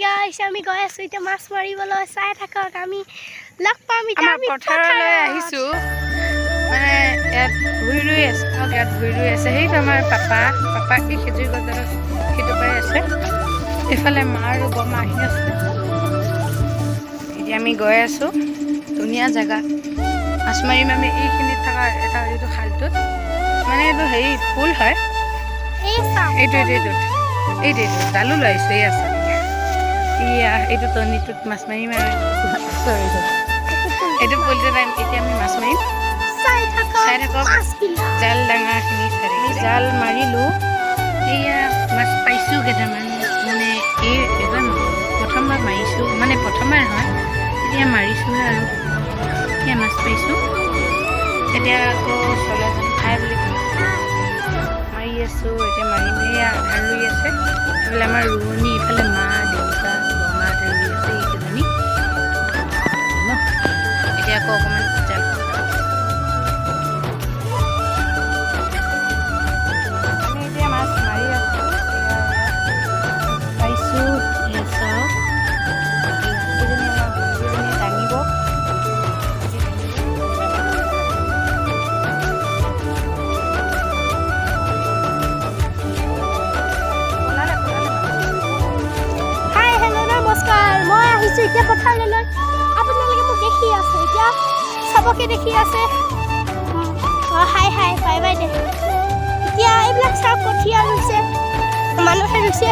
guys আমি গৈ আছো এতিয়া মাছ মাৰিবলৈ চাই থাকক আমি লগ পাম এতিয়া আমি পথাৰলৈ আহিছো মানে ইয়াত ভুই ৰুই আছে ইয়াত ভুই ৰুই আছে সেইটো আমাৰ পাপা কি খেজুৰ গছৰ সেইটো পাই আছে এফালে মা আৰু বমা আহি আছে এতিয়া আমি গৈ আছো ধুনীয়া জায়গা মাছ মাৰিম আমি এইখিনিত থকা এটা এইটো খালটোত মানে এইটো হেৰি ফুল হয় এইটো জালু লৈ আহিছো এই আছে ইয়া এইটো টনিটোত মাছ মাৰিম আৰু এইটো পুলটোত এতিয়া আমি মাছ মাৰিম চাই থাকক জাল ডাঙৰখিনি চাৰি জাল মাৰিলোঁ এয়া মাছ পাইছোঁ কেইটামান মানে এইবাৰ প্ৰথমবাৰ মাৰিছোঁ মানে প্ৰথমবাৰ নহয় এতিয়া মাৰিছোঁহে আৰু এতিয়া মাছ পাইছোঁ এতিয়া আকৌ চলাজন খাই বুলি মাৰি আছোঁ এতিয়া মাৰিম এয়া আধা ৰুই আছে এইফালে আমাৰ ৰোৱনী ইফালে মা দেউতা বমা ৰুই আছে এইকেইজনী ন এতিয়া আকৌ অকণমান জাল আমি এতিয়া মাছ মাৰি আছোঁ পাইছোঁ চাওক এইকেইজনী দাঙিব এতিয়া পথাৰলৈ আপোনালোকে মোক দেখি আছে এতিয়া চবকে দেখি আছে হাই হাই বাই বাই দে এতিয়া এইবিলাক চব কঠীয়া ৰুইছে মানুহে ৰুইছে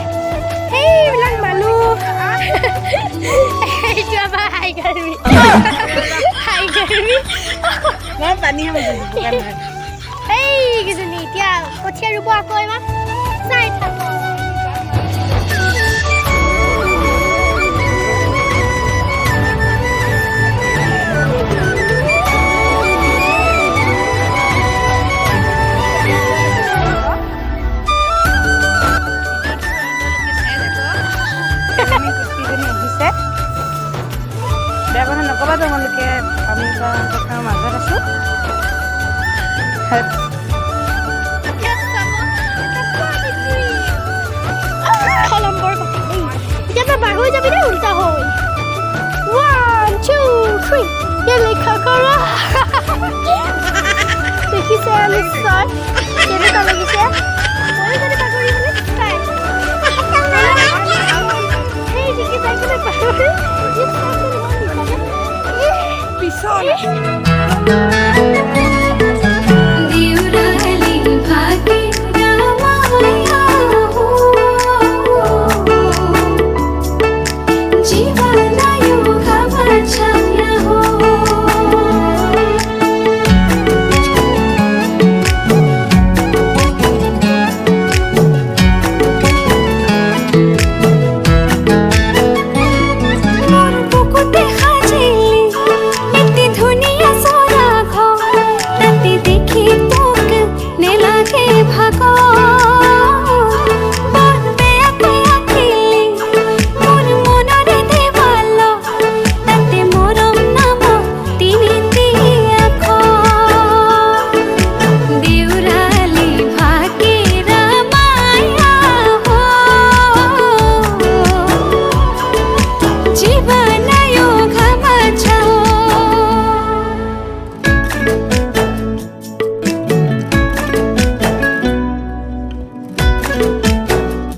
সেইবিলাক মানুহ এইটো আমাৰ হাই গাৰ্মি এইকেইজনী এতিয়া কঠীয়া ৰুব আকৌ এবাৰ চাই থাকোঁ বেয়া কথা নক'বা তোমালোকে আমি পথাৰৰ মাজত আছোঁ এতিয়া বাৰ হৈ যাবি নে উল্টা হৈ 1 2 3 লেখা কৰা দেখিছে নিশ্চয় কেনেকুৱা লাগিছে মই যদি পাহৰিবলৈ চাই সেই দেখি যাই কিনে পাহৰি পিছল